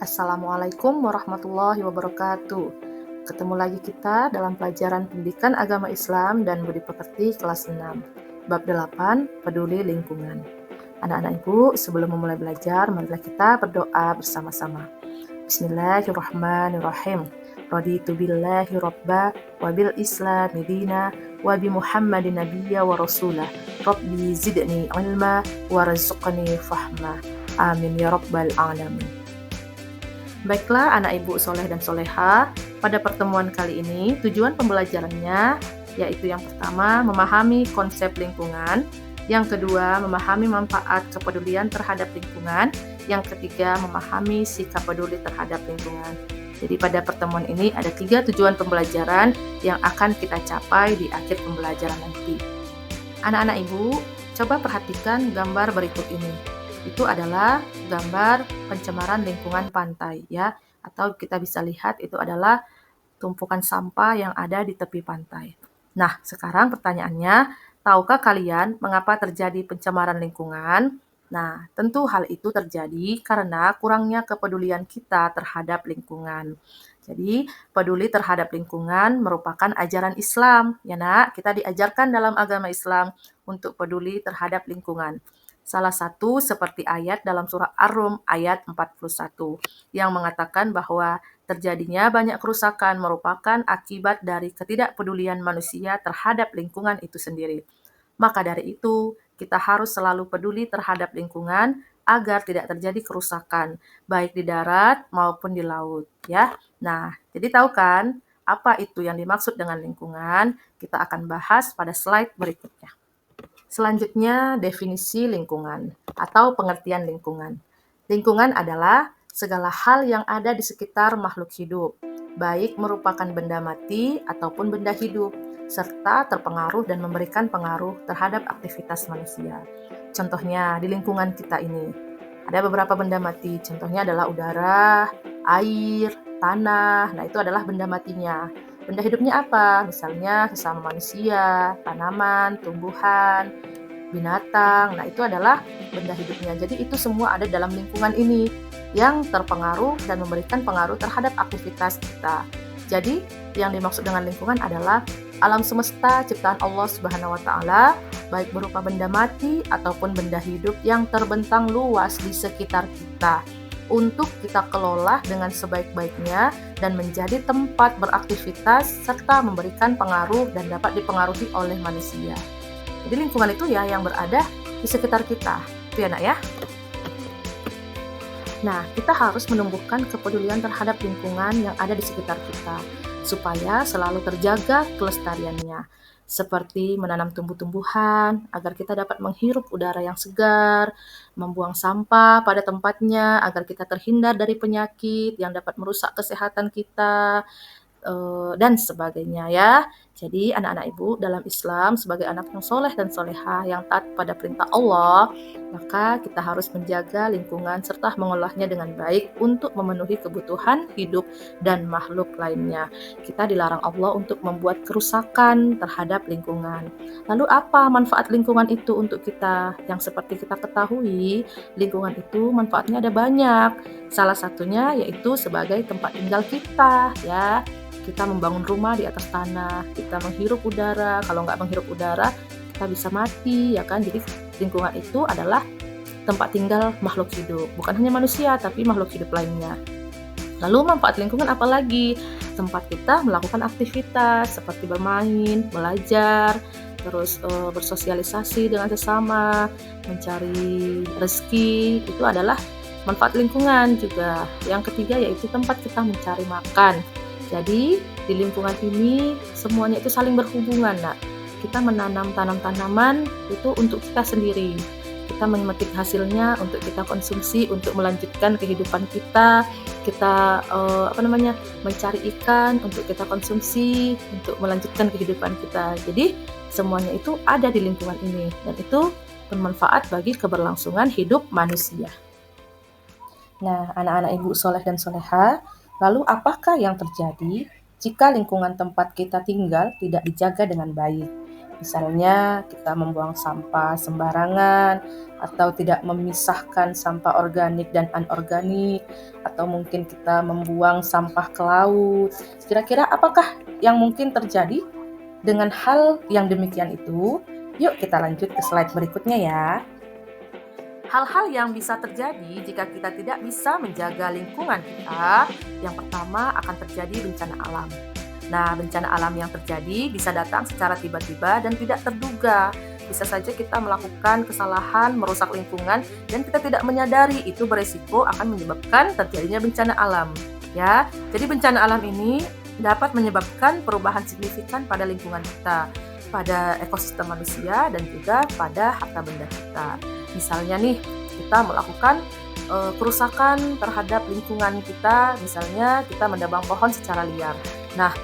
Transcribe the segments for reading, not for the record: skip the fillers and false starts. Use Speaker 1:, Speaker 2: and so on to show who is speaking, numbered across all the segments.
Speaker 1: Assalamualaikum warahmatullahi wabarakatuh. Ketemu lagi kita dalam pelajaran Pendidikan Agama Islam dan Budi Pekerti kelas 6. Bab 8, Peduli Lingkungan. Anak-anak Ibu, sebelum memulai belajar, marilah kita berdoa bersama-sama. Bismillahirrahmanirrahim. Raditu billahi rabba wa bil islami dina wa bi Muhammadin nabiyya wa rasulah. Rabbi zidni ilma warzuqni fahma. Amin ya rabbal alamin. Baiklah anak ibu soleh dan soleha, pada pertemuan kali ini tujuan pembelajarannya yaitu yang pertama memahami konsep lingkungan, yang kedua memahami manfaat kepedulian terhadap lingkungan, yang ketiga memahami sikap peduli terhadap lingkungan. Jadi pada pertemuan ini ada 3 tujuan pembelajaran yang akan kita capai di akhir pembelajaran nanti. Anak-anak ibu, coba perhatikan gambar berikut ini. Itu adalah gambar pencemaran lingkungan pantai ya, atau kita bisa lihat itu adalah tumpukan sampah yang ada di tepi pantai. Nah, sekarang pertanyaannya, tahukah kalian mengapa terjadi pencemaran lingkungan? Nah, tentu hal itu terjadi karena kurangnya kepedulian kita terhadap lingkungan. Jadi, peduli terhadap lingkungan merupakan ajaran Islam. Ya nak, kita diajarkan dalam agama Islam untuk peduli terhadap lingkungan. Salah satu seperti ayat dalam surah Ar-Rum ayat 41 yang mengatakan bahwa terjadinya banyak kerusakan merupakan akibat dari ketidakpedulian manusia terhadap lingkungan itu sendiri. Maka dari itu, kita harus selalu peduli terhadap lingkungan agar tidak terjadi kerusakan, baik di darat maupun di laut. Ya, nah, jadi tahu kan apa itu yang dimaksud dengan lingkungan? Kita akan bahas pada slide berikutnya. Selanjutnya, definisi lingkungan atau pengertian lingkungan. Lingkungan adalah segala hal yang ada di sekitar makhluk hidup, baik merupakan benda mati ataupun benda hidup, serta terpengaruh dan memberikan pengaruh terhadap aktivitas manusia. Contohnya, di lingkungan kita ini, ada beberapa benda mati. Contohnya adalah udara, air, tanah. Nah, itu adalah benda matinya. Benda hidupnya apa? Misalnya sesama manusia, tanaman, tumbuhan, binatang. Nah, itu adalah benda hidupnya. Jadi itu semua ada dalam lingkungan ini yang terpengaruh dan memberikan pengaruh terhadap aktivitas kita. Jadi, yang dimaksud dengan lingkungan adalah alam semesta ciptaan Allah Subhanahu wa taala, baik berupa benda mati ataupun benda hidup yang terbentang luas di sekitar kita, untuk kita kelola dengan sebaik-baiknya dan menjadi tempat beraktivitas serta memberikan pengaruh dan dapat dipengaruhi oleh manusia. Jadi lingkungan itu ya yang berada di sekitar kita. Itu ya nak ya. Nah, kita harus menumbuhkan kepedulian terhadap lingkungan yang ada di sekitar kita supaya selalu terjaga kelestariannya. Seperti menanam tumbuh-tumbuhan agar kita dapat menghirup udara yang segar, membuang sampah pada tempatnya agar kita terhindar dari penyakit yang dapat merusak kesehatan kita, dan sebagainya ya. Jadi anak-anak ibu dalam Islam sebagai anak yang soleh dan solehah yang taat pada perintah Allah, maka kita harus menjaga lingkungan serta mengolahnya dengan baik untuk memenuhi kebutuhan hidup dan makhluk lainnya. Kita dilarang Allah untuk membuat kerusakan terhadap lingkungan. Lalu apa manfaat lingkungan itu untuk kita? Yang seperti kita ketahui, lingkungan itu manfaatnya ada banyak. Salah satunya yaitu sebagai tempat tinggal kita ya. Kita membangun rumah di atas tanah, kita menghirup udara. Kalau nggak menghirup udara, kita bisa mati, ya kan? Jadi lingkungan itu adalah tempat tinggal makhluk hidup. Bukan hanya manusia, tapi makhluk hidup lainnya. Lalu manfaat lingkungan apa lagi? Tempat kita melakukan aktivitas seperti bermain, belajar, terus bersosialisasi dengan sesama, mencari rezeki, itu adalah manfaat lingkungan juga. Yang ketiga yaitu tempat kita mencari makan. Jadi di lingkungan ini semuanya itu saling berhubungan nak. Kita menanam tanaman itu untuk kita sendiri. Kita memetik hasilnya untuk kita konsumsi, untuk melanjutkan kehidupan kita. Kita mencari ikan untuk kita konsumsi, untuk melanjutkan kehidupan kita. Jadi semuanya itu ada di lingkungan ini dan itu bermanfaat bagi keberlangsungan hidup manusia. Nah, anak-anak ibu soleh dan soleha, lalu apakah yang terjadi jika lingkungan tempat kita tinggal tidak dijaga dengan baik? Misalnya kita membuang sampah sembarangan, atau tidak memisahkan sampah organik dan anorganik, atau mungkin kita membuang sampah ke laut. Kira-kira apakah yang mungkin terjadi dengan hal yang demikian itu? Yuk kita lanjut ke slide berikutnya ya. Hal-hal yang bisa terjadi jika kita tidak bisa menjaga lingkungan kita, yang pertama akan terjadi bencana alam. Nah, bencana alam yang terjadi bisa datang secara tiba-tiba dan tidak terduga. Bisa saja kita melakukan kesalahan, merusak lingkungan, dan kita tidak menyadari itu beresiko akan menyebabkan terjadinya bencana alam. Ya, jadi bencana alam ini dapat menyebabkan perubahan signifikan pada lingkungan kita, pada ekosistem manusia, dan juga pada harta benda kita. Misalnya nih, kita melakukan kerusakan terhadap lingkungan kita, misalnya kita menebang pohon secara liar. Nah,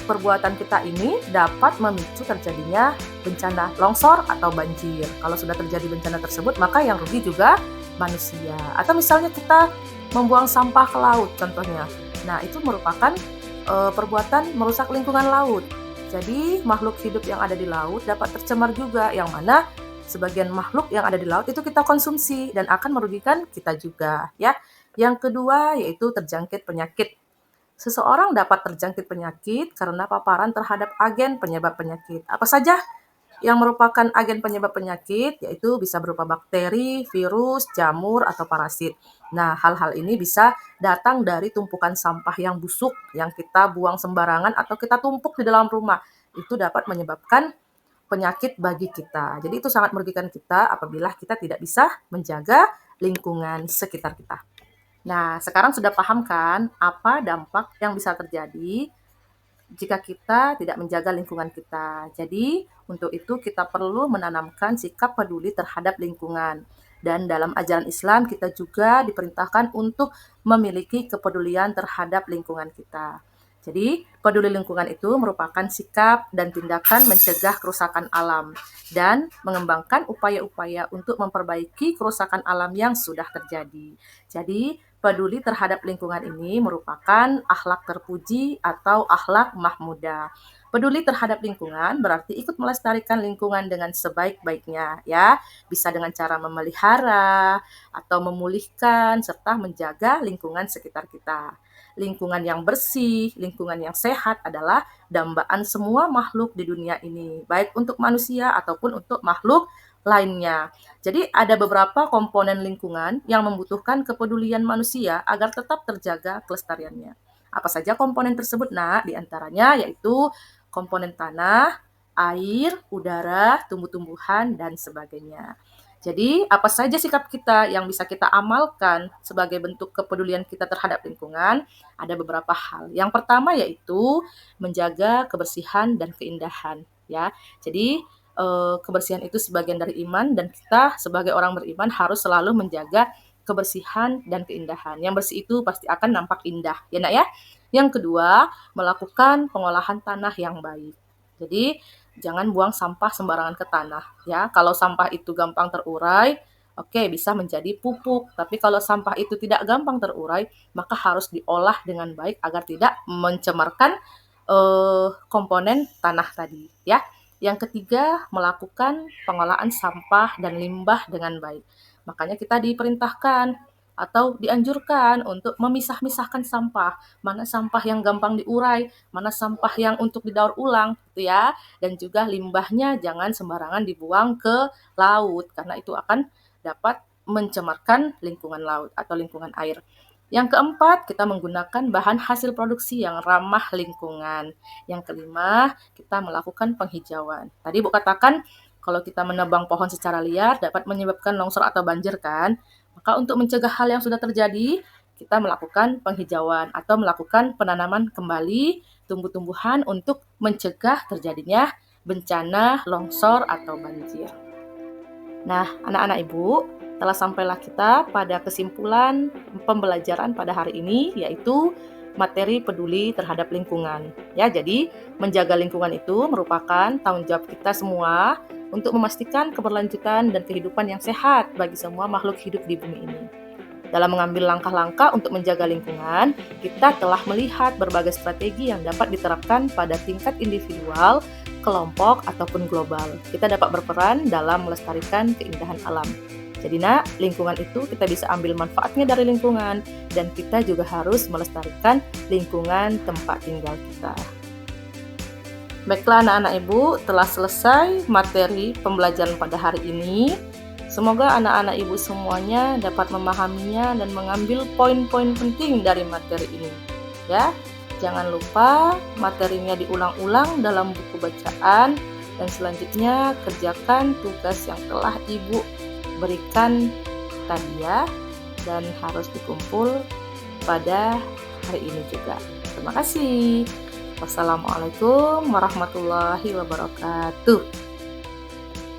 Speaker 1: perbuatan kita ini dapat memicu terjadinya bencana longsor atau banjir. Kalau sudah terjadi bencana tersebut, maka yang rugi juga manusia. Atau misalnya kita membuang sampah ke laut contohnya. Nah, itu merupakan perbuatan merusak lingkungan laut. Jadi, makhluk hidup yang ada di laut dapat tercemar juga, yang mana sebagian makhluk yang ada di laut itu kita konsumsi dan akan merugikan kita juga, ya. Yang kedua yaitu terjangkit penyakit. Seseorang dapat terjangkit penyakit karena paparan terhadap agen penyebab penyakit. Apa saja yang merupakan agen penyebab penyakit? Yaitu bisa berupa bakteri, virus, jamur, atau parasit. Nah, hal-hal ini bisa datang dari tumpukan sampah yang busuk yang kita buang sembarangan atau kita tumpuk di dalam rumah. Itu dapat menyebabkan penyakit bagi kita. Jadi itu sangat merugikan kita apabila kita tidak bisa menjaga lingkungan sekitar kita. Nah, sekarang sudah paham kan apa dampak yang bisa terjadi jika kita tidak menjaga lingkungan kita. Jadi, untuk itu kita perlu menanamkan sikap peduli terhadap lingkungan. Dan dalam ajaran Islam kita juga diperintahkan untuk memiliki kepedulian terhadap lingkungan kita. Jadi, peduli lingkungan itu merupakan sikap dan tindakan mencegah kerusakan alam dan mengembangkan upaya-upaya untuk memperbaiki kerusakan alam yang sudah terjadi. Jadi, peduli terhadap lingkungan ini merupakan akhlak terpuji atau akhlak mahmudah. Peduli terhadap lingkungan berarti ikut melestarikan lingkungan dengan sebaik-baiknya, ya. Bisa dengan cara memelihara atau memulihkan serta menjaga lingkungan sekitar kita. Lingkungan yang bersih, lingkungan yang sehat adalah dambaan semua makhluk di dunia ini, baik untuk manusia ataupun untuk makhluk lainnya. Jadi ada beberapa komponen lingkungan yang membutuhkan kepedulian manusia agar tetap terjaga kelestariannya. Apa saja komponen tersebut? Nah, di antaranya yaitu komponen tanah, air, udara, tumbuh-tumbuhan, dan sebagainya. Jadi, apa saja sikap kita yang bisa kita amalkan sebagai bentuk kepedulian kita terhadap lingkungan? Ada beberapa hal. Yang pertama yaitu menjaga kebersihan dan keindahan, ya. Jadi, kebersihan itu sebagian dari iman dan kita sebagai orang beriman harus selalu menjaga kebersihan dan keindahan. Yang bersih itu pasti akan nampak indah, ya Nak ya. Yang kedua, melakukan pengolahan tanah yang baik. Jadi, jangan buang sampah sembarangan ke tanah, ya. Kalau sampah itu gampang terurai, oke, bisa menjadi pupuk. Tapi kalau sampah itu tidak gampang terurai, maka harus diolah dengan baik agar tidak mencemarkan komponen tanah tadi, ya. Yang ketiga, melakukan pengolahan sampah dan limbah dengan baik. Makanya kita diperintahkan atau dianjurkan untuk memisah-misahkan sampah. Mana sampah yang gampang diurai, mana sampah yang untuk didaur ulang, gitu ya. Dan juga limbahnya jangan sembarangan dibuang ke laut, karena itu akan dapat mencemarkan lingkungan laut atau lingkungan air. Yang keempat, kita menggunakan bahan hasil produksi yang ramah lingkungan. Yang kelima, kita melakukan penghijauan. Tadi Bu katakan, kalau kita menebang pohon secara liar dapat menyebabkan longsor atau banjir kan? Maka untuk mencegah hal yang sudah terjadi, kita melakukan penghijauan atau melakukan penanaman kembali tumbuh-tumbuhan untuk mencegah terjadinya bencana longsor atau banjir. Nah, anak-anak Ibu, telah sampailah kita pada kesimpulan pembelajaran pada hari ini, yaitu materi peduli terhadap lingkungan. Ya, jadi menjaga lingkungan itu merupakan tanggung jawab kita semua untuk memastikan keberlanjutan dan kehidupan yang sehat bagi semua makhluk hidup di bumi ini. Dalam mengambil langkah-langkah untuk menjaga lingkungan, kita telah melihat berbagai strategi yang dapat diterapkan pada tingkat individual, kelompok, ataupun global. Kita dapat berperan dalam melestarikan keindahan alam. Jadi lingkungan itu kita bisa ambil manfaatnya dari lingkungan, dan kita juga harus melestarikan lingkungan tempat tinggal kita. Baiklah anak-anak ibu, telah selesai materi pembelajaran pada hari ini. Semoga anak-anak ibu semuanya dapat memahaminya dan mengambil poin-poin penting dari materi ini. Ya, jangan lupa materinya diulang-ulang dalam buku bacaan, dan selanjutnya kerjakan tugas yang telah ibu berikan tadi ya, dan harus dikumpul pada hari ini juga. Terima kasih. Wassalamualaikum warahmatullahi wabarakatuh.